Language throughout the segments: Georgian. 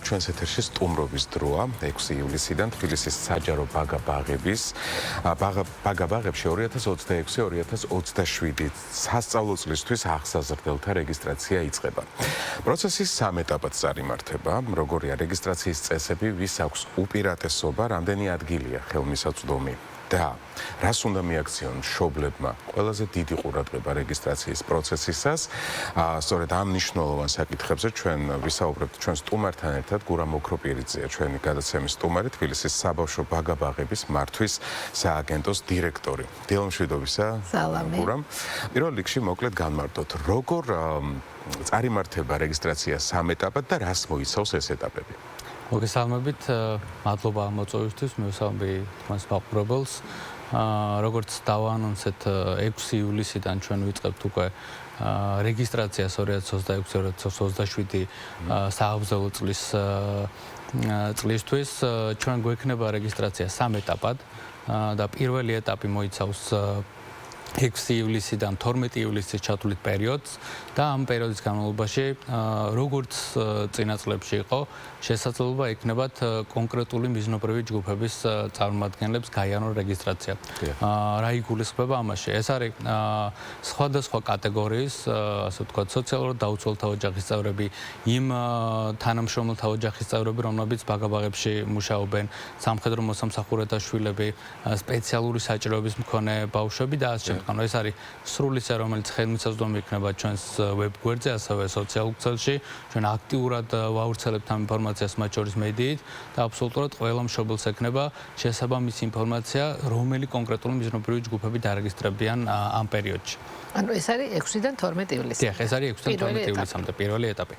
ჩვენს ეთერში სტუმრობის დროა 6 ივლისიდან თბილისის საჯარო ბაგა-ბაღების ბაგა-ბაღებში 2026-2027 სასწავლო წლისთვის ახსაზრდელთა რეგისტრაცია იწყება. პროცესის 3 ეტაპად წარიმართება, როგორია რეგისტრაციის წესები, ვის აქვს უპირატესობა, რამდენი ადგილია ხელმისაწვდომი და რას უნდა მიაქციონ მშობლებმა ყველაზე დიდი ყურადღება რეგისტრაციის პროცესისას. სწორედ ამ მნიშვნელოვან საკითხებზე ჩვენ ვისაუბრებთ ჩვენ სტუმართან ერთად. გურამ ოქროპირიძეა ჩვენი გადაცემის სტუმარი, თბილისის საბავშვო ბაგა-ბაღების მართვის სააგენტოს დირექტორი. დილომშვიდობისა. სალამი. გურამ. პირველ რიგში მოკლედ განმარტოთ, როგორ წარიმართება რეგისტრაცია 3 ეტაპად და რას მოიცავს ეს ეტაპები? მოგესალმებით, მადლობა ამ მოწვევისთვის, მივესალმები თქვენს მაყურებელს. როგორც დავაანონსეთ 6 ივლისიდან ჩვენ ვიწყებთ უკვე რეგისტრაციას 2026-2027 საავზელო წლისთვის. ჩვენ გვექნება რეგისტრაცია 3 ეტაპად და პირველი ეტაპი მოიცავს 6 ივლისიდან 12 ივლისის ჩათვლით პერიოდს და ამ პერიოდის განმავლობაში როგორც წინა წლებში იყო შესაძლებლობა ექნებათ კონკრეტული მიზნობრივი ჯგუფების წარმომადგენლებს გაიარონ რეგისტრაცია. რა იგულისხმება ამაში? ეს არის სხვადასხვა კატეგორიის, ასე ვთქვათ, სოციალურად დაუცველთა ოჯახის წევრები, იმ თანამშრომელთა ოჯახის წევრები, რომლებიც ბაგა-ბაღებში მუშაობენ, სამხედრო მოსამსახურეთა შვილები, სპეციალური საჭიროების მქონე ბავშვები და ასე შემდეგ. ეს არის სრული ცე, რომელიც ხელმისაწვდომი იქნება ჩვენს ვებგვერდზე, ასევე სოციალურ ქსელში. ჩვენ აქტიურად ვავრცელებთ ამ ინფორმაციას, მათ შორის მედიით და აბსოლუტურად ყველა მშობელს ექნება შესაბამისი ინფორმაცია, რომელი კონკრეტული მიზნობრივი ჯგუფები დარეგისტრებიან ამ პერიოდში. ანუ ეს არის 6-დან 12 ივლისი. დიახ, ეს არის 6-დან 12 ივლისამდე პირველი ეტაპი.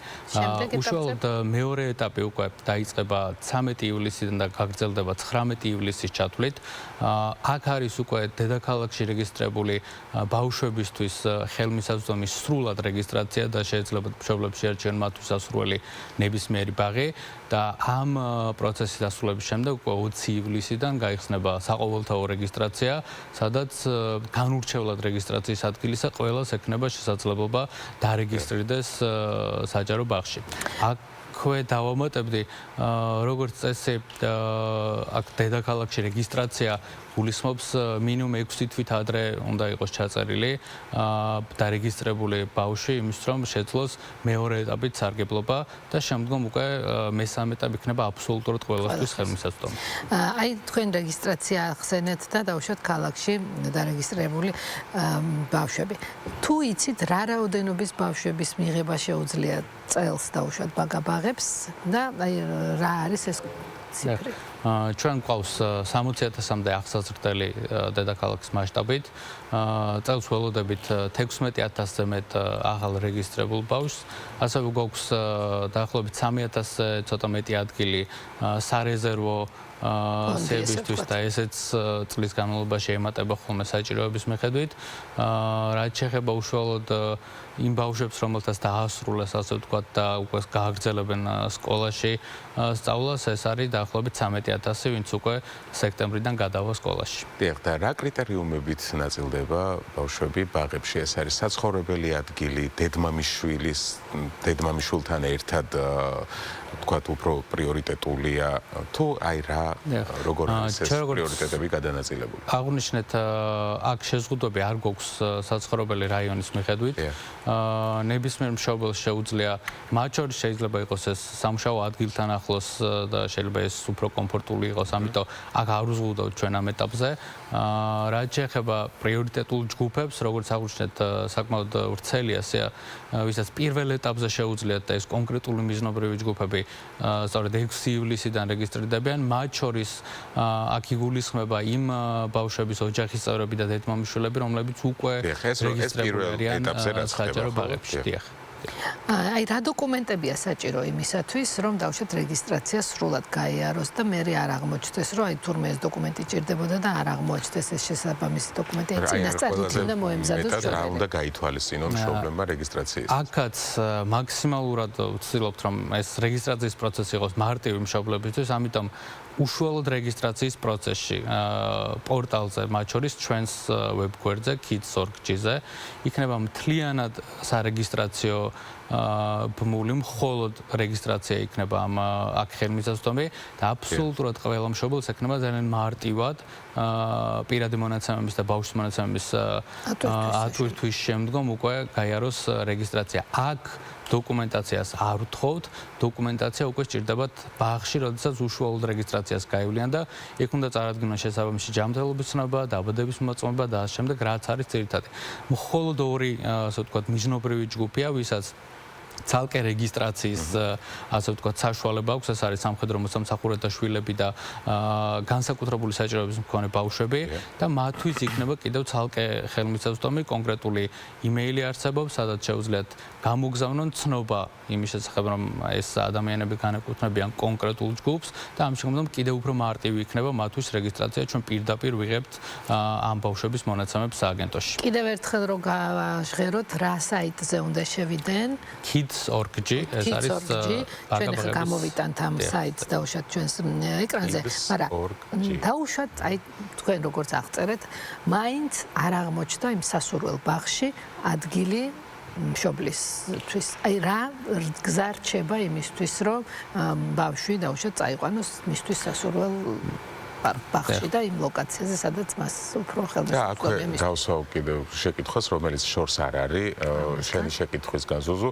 უშუალოდ მეორე ეტაპი უკვე დაიწყება 13 ივლისიდან და გაგრძელდება 19 ივლისის ჩათვლით. აქ არის უკვე დედაქალაქში რეგისტრებული ბავშვებისთვის ხელმისაწვდომი სრულად რეგისტრაცია და შეიძლება მშობლებს შეარჩიონ მათთვის სასურველი ნებისმიერი ბაღი და ამ პროცესის დასრულების შემდეგ უკვე 20 ივლისიდან გაიხსნება საყოველთაო რეგისტრაცია, სადაც განურჩევლად რეგისტრაციის ადგილისა ყველას ექნება შესაძლებლობა დარეგისტრირდეს საჯარო ბაღში. აქვე დავამატებდი, როგორც წესი, აქ დედაქალაქში რეგისტრაცია გულისხმობს მინიმუმ 6 თვით ადრე უნდა იყოს ჩაწერილი დარეგისტრებული ბავშვი, იმის რომ შეძლოს მეორე ეტაპით სარგებლობა და შემდგომ უკვე მესამე ეტაპი იქნება აბსოლუტურად ყველასთვის ხელმისაწვდომი. აი თქვენ რეგისტრაცია ახსენეთ და დავუშვათ ქალაქში დარეგისტრირებული ბავშვები. თუ იცით რა რაოდენობის ბავშვების მიღება შეუძლია წელს დავუშვათ ბაგა-ბაღებს და აი რა არის ეს ციფრი? ჩვენ გვყავს 60,000-მდე ახსაზრდელი დედაქალაქის მასშტაბით. წელს ველოდებით 16,000-ზე მეტ აღარ რეგისტრებულ ბავშვს. ასევე გვაქვს დაახლოებით 3,000-ზე ცოტა მეტი ადგილი სარეზერვო სერვისთვის და ესეც წლის განმავლობაში ემატება ხოლმე საჭიროების მიხედვით. რაც შეეხება უშუალოდ იმ ბავშვებს, რომელთაც დაასრულეს, ასე ვთქვათ, და უკვე გააგრძელებენ სკოლაში სწავლას, ეს არის დაახლოებით 13,000, ვინც უკვე სექტემბრიდან გადავა სკოლაში. დიახ, და რა კრიტერიუმებით ნაწილდება ბავშვები ბაღებში? ეს არის საცხოვრებელი ადგილი, დედმამიშვილთან ერთად ვთქვათ, უფრო პრიორიტეტულია თუ აი რა როგორ არის ეს პრიორიტეტები გადანაწილებული? აღნიშნეთ, აქ შეზღუდვები არ გვაქვს საცხოვრებელი რაიონის მიხედვით. ნებისმიერ მშობელს შეუძლია, მათ შორის შეიძლება იყოს ეს სამუშაო ადგილთან ახლოს და შეიძლება ეს უფრო კომფორტული იყოს, ამიტომ აქ არ უზღუდავთ ჩვენ ამ ეტაპზე. რაც შეეხება პრიორიტეტულ ჯგუფებს, როგორც აღნიშნეთ, საკმაოდ ვრცელია, ვისაც პირველ ეტაპზე შეუძლიათ და ეს კონკრეტული მიზნობრივი ჯგუფები სწორედ 6 ივლისიდან რეგისტრირდებიან, მათ შორის აქ იგულისხმება იმ ბავშვების ოჯახის წევრები და დედმამიშვილები, რომლებიც უკვე რეგისტრირებული არიან საჯარო ბაღებში. აი რა დოკუმენტებია საჭირო იმისათვის, რომ დავუშვათ რეგისტრაცია სრულად გაიაროს და მე არ აღმოჩნდეს, რომ აი თურმე ეს დოკუმენტი ჭირდებოდა და არ აღმოჩნდეს ეს შესაბამისი დოკუმენტი, აი წინასწარ უნდა მოემზადოს მეტად რა უნდა გაითვალისწინონ მშობლებმა რეგისტრაციის? აქაც მაქსიმალურად ვცდილობთ, რომ ეს რეგისტრაციის პროცესი იყოს მარტივი მშობლებისთვის, ამიტომ უშუალოდ რეგისტრაციის პროცესში პორტალზე, მათ შორის ჩვენს ვებგვერდზე kids.org.gz იქნება მთლიანად სარეგისტრაციო ბმული მხოლოდ რეგისტრაცია იქნება ამ აქ ხელმისაწვდომი და აბსოლუტურად ყველა მშობელს ექნება ძალიან მარტივად პირადი მონაცემების და ბავშვის მონაცემების ატვირთვის შემდგომ უკვე გაიაროს რეგისტრაცია. აქ დოკუმენტაციას არ ვთხოვთ, დოკუმენტაცია უკვე სჭირდებათ ბაღში, როდესაც უშუალოდ რეგისტრაციას გაივლიან და იქ უნდა წარადგინონ შესაბამისი ჯანმრთელობის ცნობა, დაბადების მოწმობა და ამ შემდეგ რაც არის ძირითადი. მხოლოდ ორი, ასე ვთქვათ, მიზნობრივი ჯგუფია, ვისაც ცალკე რეგისტრაციის ასე ვთქვათ საშუალება აქვს, ეს არის სამხედრო მოსამსახურეთა შვილები და განსაკუთრებული საჭიროებების მქონე ბავშვები და მათთვის იქნება კიდევ ცალკე ხელმისაწვდომი, კონკრეტული იმეილი არსებობს, სადაც შეუძლიათ გამოგზავნონ ცნობა იმის შესახებ, რომ ეს ადამიანები განეკუთვნებიან კონკრეტულ ჯგუფს და ამ შემდგომ კიდევ უფრო მარტივი იქნება მათთვის რეგისტრაცია, ჩვენ პირდაპირ ვიღებთ ამ ბავშვების მონაცემებს სააგენტოში. კიდევ ერთხელ რომ გავაჟღეროთ, რა საიტზე უნდა შევიდნენ? Kids.org ეს არის ჩვენ ახლა გამოვიტანთ ამ საიტს დაუშვათ ჩვენს ეკრანზე, მაგრამ დაუშვათ აი თქვენ როგორც აღწერეთ, მაინც არ აღმოჩნდა იმ სასურველ ბაღში ადგილი მშობლისთვის. აი რა გზა რჩება იმისთვის, რომ ბავშვი დაუშვათ წაიყვანოს მისთვის სასურველ ბაღში და იმ ლოკაციაზე, სადაც მას უფრო ხელმისაწვდომია მის. დავსვავ კიდევ შეკითხვას, რომელიც შორს არ არის შენი შეკითხვისგან ზუზუ,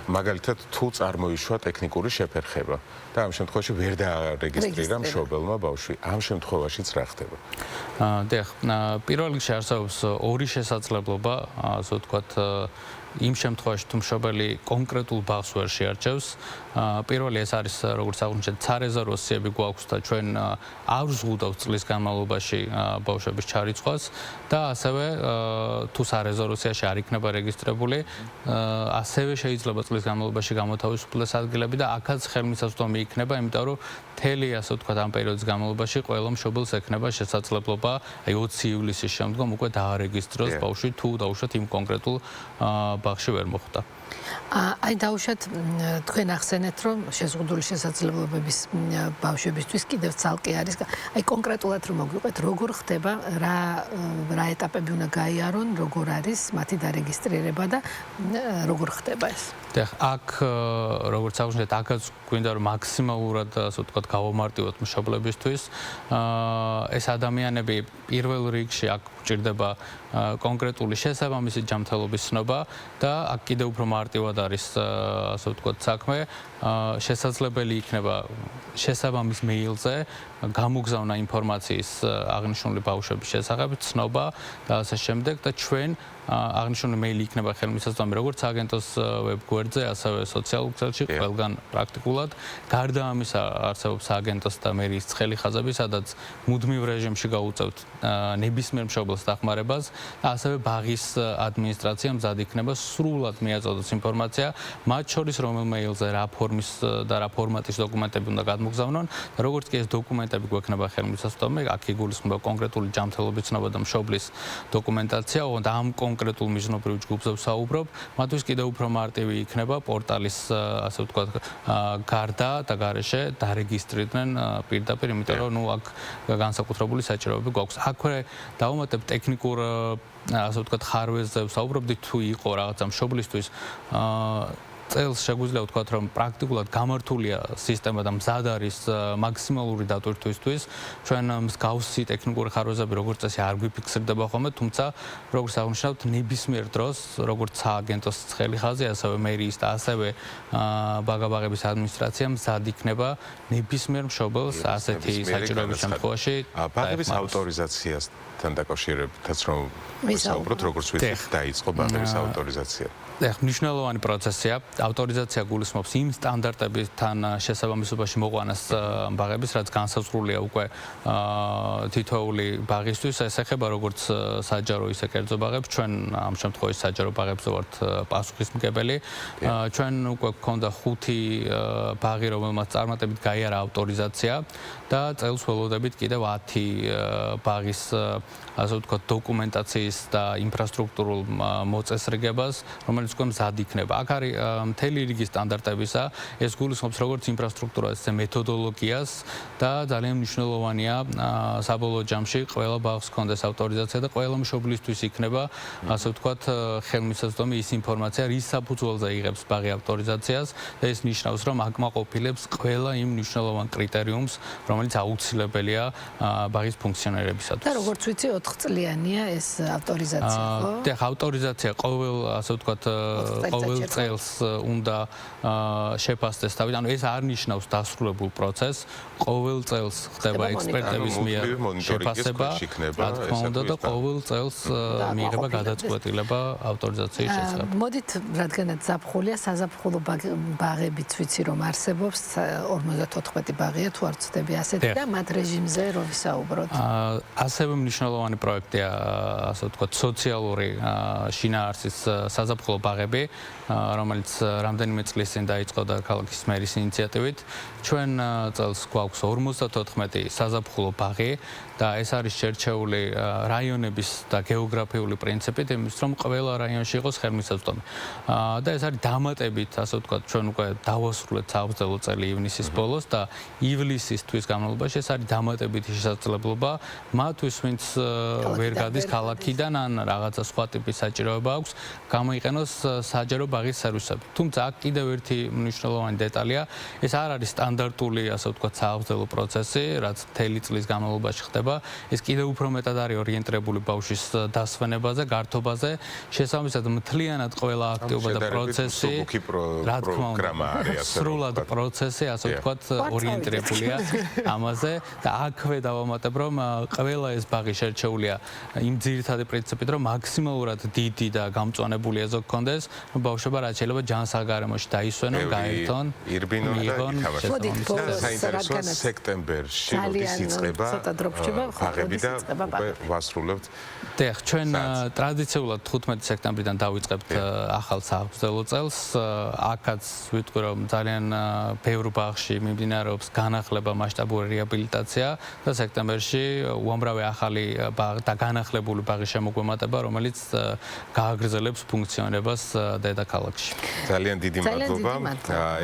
მაგალითად თუ წარმოიშვა ტექნიკური შეფერხება და ამ შემთხვევაში ვერ დაარეგისტრირა მშობელმა ბავშვი, ამ შემთხვევაშიც რა ხდება? დიახ, პირველ რიგში არსებობს ორი შესაძლებლობა, ასე ვთქვათ, იმ შემთხვევაში თუ მშობელი კონკრეტულ ბაღს ვერ შეარჩევს, პირველი ეს არის როგორც აღნიშნეთ, სარეზერვაციები გვაქვს და ჩვენ არ ვზღუდავთ წლის განმავლობაში ბავშვების ჩარიცხვას და ასევე თუ სარეზერვაციაში არ იქნება რეგისტრირებული, ასევე შეიძლება წლის განმავლობაში გამოთავისუფლდეს ადგილები და აქაც ხელმისაწვდომი იქნება, იმიტომ რომ მთელი ასე ვთქვათ ამ პერიოდის განმავლობაში ყველა მშობელს ექნება შესაძლებლობა აი 20 ივლისის შემდგომ უკვე დაარეგისტროს ბავშვი თუ დაუშვათ იმ კონკრეტულ ბაღში ვერ მოხვდა. აი დაუშვათ თქვენ ახსენეთ, რომ შეზღუდული შესაძლებლობების ბავშვებისთვის კიდევ ცალკე არის. აი კონკრეტულად რომ მოგვიყვეთ, როგორ ხდება, რა ეტაპები უნდა გაიარონ, როგორ არის მათი დარეგისტრირება და როგორ ხდება ეს? დიახ, აქ როგორც აღნიშნეთ, აქაც გვინდა რომ მაქსიმალურად ასე ვთქვათ გავამარტივოთ მშობლებისთვის. ეს ადამიანები პირველ რიგში აქ გვჭირდება კონკრეტული შესაბამისი ჯანმრთელობის ცნობა და აქ კიდევ უფრო მარტივად არის ასე ვთქვათ საქმე. შესაძლებელი იქნება შესაბამის მეილზე გამოგზავნა ინფორმაციის აღნიშნული ბავშვების შესახებ, ცნობა და ასე შემდეგ და ჩვენ აღნიშნული მეილი იქნება ხელმისაწვდომი როგორც აგენტოს ვებგვერდზე, ასევე სოციალურ ქსელში, ყველგან პრაქტიკულად. გარდა ამისა არსებობს აგენტოს და მერიის ცხელი ხაზები, სადაც მუდმივ რეჟიმში გაუწევთ ნებისმიერ მშობელს დახმარებას და ასევე ბაღის ადმინისტრაცია მზად იქნება სრულად მიაწოდოს ინფორმაცია, მათ შორის რომელ მეილზე რა ფორმის და რა ფორმატის დოკუმენტები უნდა გადმოგზავნონ და როგორც კი ეს დოკუმენტები გვექნება ხელმისაწვდომი, აქ იგულისხმება კონკრეტული ჯანმრთელობის ცნობა და მშობლის დოკუმენტაცია, და ამ კონკრეტულ მიზნობრივ ჯგუფზე ვსაუბრობ, მათთვის კიდევ უფრო მარტივი იქნება პორტალის ასე ვთქვათ გარდა და გარეშე დარეგისტრირდნენ პირდაპირ, იმიტომ რომ აქ განსაკუთრებული საჭიროებები გვაქვს. აქვე დავუმატებ ტექნიკურ ასე ვთქვათ ხარვეზზე ვსაუბრობდით, თუ იყო რაღაცა მშობლისთვის წელს შეგვიძლია ვთქვათ, რომ პრაქტიკულად გამართულია სისტემა და მზად არის მაქსიმალური დატვირთვისთვის. ჩვენ მსგავსი ტექნიკური ხარვეზები როგორც წესი არ გვიფიქსირდება ხოლმე, თუმცა როგორც აღნიშნავთ, ნებისმიერ დროს, როგორც სააგენტოს ცხელი ხაზი, ასევე მერიის და ასევე ბაღების ადმინისტრაცია მზად იქნება ნებისმიერ მშობელს ასეთი საჭიროების შემთხვევაში ბაღების ავტორიზაციასთან დაკავშირებითაც რომ ვისაუბროთ, როგორც ვიცით, დაიწყო ბაღების ავტორიზაცია. ეხლა მნიშვნელოვანი პროცესია. ავტორიზაცია გულისხმობს იმ სტანდარტებთან შესაბამისობაში მოყვანას ბაღების, რაც განსაზღვრულია უკვე თითოეული ბაღისთვის. ეს ეხება როგორც საჯარო, ისე კერძო ბაღებს. ჩვენ ამ შემთხვევაში საჯარო ბაღებზე ვართ პასუხისმგებელი. ჩვენ უკვე გქონდა 5 ბაღი, რომელმაც წარმატებით გაიარა ავტორიზაცია და წელს ველოდებით კიდევ 10 ბაღის ასე ვთქვათ დოკუმენტაციის და ინფრასტრუქტურულ მოწესრიგებას, რომელიც უკვე მზად იქნება. აქ არის მთელი რიგი სტანდარტებისა, ეს გულისხმობს როგორც ინფრასტრუქტურას, ისე მეთოდოლოგიას და ძალიან მნიშვნელოვანია საბოლოო ჯამში ყველა ბაღს ჰქონდეს ავტორიზაცია და ყველა მშობლისთვის იქნება, ასე ვთქვათ, ხელმისაწვდომი ის ინფორმაცია, რის საფუძველზე იღებს ბაღი ავტორიზაციას და ეს ნიშნავს, რომ აკმაყოფილებს ყველა იმ მნიშვნელოვან კრიტერიუმს, რომელიც აუცილებელია ბაღის ფუნქციონირებისათვის. და როგორც ვიცი, 4 წლიანია ეს ავტორიზაცია, ხო? და ავტორიზაცია ყოველ, ასე ვთქვათ, ყოველ წელს უნდა შეფასდეს თავი. ანუ ეს არ ნიშნავს დასრულებულ პროცესს. ყოველ წელს ხდება ექსპერტების მიერ შეფასება, რა თქმა უნდა, და ყოველ წელს მიიღება გადაწყვეტილება ავტორიზაციის შესახებ. მოდით, რადგანაც ზაფხულია, საზაფხულო ბაღებიც ვიცი, რომ არსებობს 54 ბაღია, თუ არ ვცდები ასეთი და მათ რეჟიმზე რომ ვისაუბროთ. ასევე მნიშვნელოვანი პროექტია, ასე ვთქვათ, სოციალური შინაარსის საზაფხულო ბაღები, რომელიც რამდენიმე წლის წინ დაიწყო და ქალაქის მერის ინიციატივით. ჩვენ წელს გვაქვს 54 საზაფხულო ბაღი და ეს არის შერჩეული რაიონების და გეოგრაფიული პრინციპით, იმის რომ ყველა რაიონში იყოს ხელმისაწვდომი. და ეს არის დამატებით, ასე ვთქვათ, ჩვენ უკვე დავასრულეთ სააბრძოლო წელი ივნისის ბოლოს და ივლისის თვის განმავლობაში ეს არის დამატებითი შესაძლებლობა მათთვის, ვინც ვერ გადის ქალაქიდან ან რაღაცა სხვა ტიპის საჭიროება აქვს, გამოიყენოს საჯარო ბაღის სერვისები. თუმცა აქ კიდევ ერთი მნიშვნელოვანი დეტალია, ეს არ არის სტანდარტული, ასე ვთქვათ, სააბრძოლო პროცესი, რაც მთელი წლის განმავლობაში ხდება. ეს კიდევ უფრო მეტად არის ორიენტირებული ბავშვის დასვენებაზე, გართობაზე, შესაბამისად მთლიანად ყველა აქტივობა და პროცესი, რა თქმა უნდა, სრულად პროცესი, ასე ვთქვათ, ორიენტირებულია ამაზე და აქვე დავამატებ, რომ ყველა ეს ბაღი შერჩეულია იმ ძირითადი პრინციპით, რომ მაქსიმალურად დიდი და გამწვანებული ეზო გქონდეს, რომ ბავშვობა რაც შეიძლება ჯანსაღარემოში დაისვენონ, გაერთონ, მიიღონ შესაბამისად. საინტერესოა სექტემბერში როდის იწყება ბაღები და უკვე ვასრულებთ. დიახ, ჩვენ ტრადიციულად 15 სექტემბრიდან დავიწყებთ ახალ სააბრძოლო წელს. აქაც ვიტყვი, რომ ძალიან ბევრ ბაღში მიმდინარეობს განახლება, მასშტაბური რეაბილიტაცია და სექტემბერში უამრავი ახალი და განახლებული ბაღის შემოგვემატება, რომელიც გააგრძელებს ფუნქციონირებას დედაქალაქში. ძალიან დიდი მადლობა.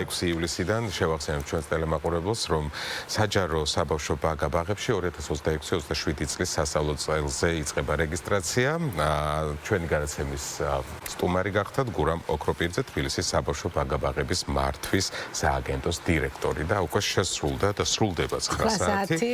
6 ივლისიდან შევახსენებთ ჩვენს ტელემაყურებელს, რომ საჯარო საბავშვო ბაღებში 2026-27 წლის სასწავლო წელზე იწყება რეგისტრაცია. ჩვენი გადაცემის სტუმარი გახდათ გურამ ოქროპირიძე, თბილისის საბავშვო ბაღების მართვის სააგენტოს დირექტორი და უკვე შესრულდა და სრულდება 9 საათი.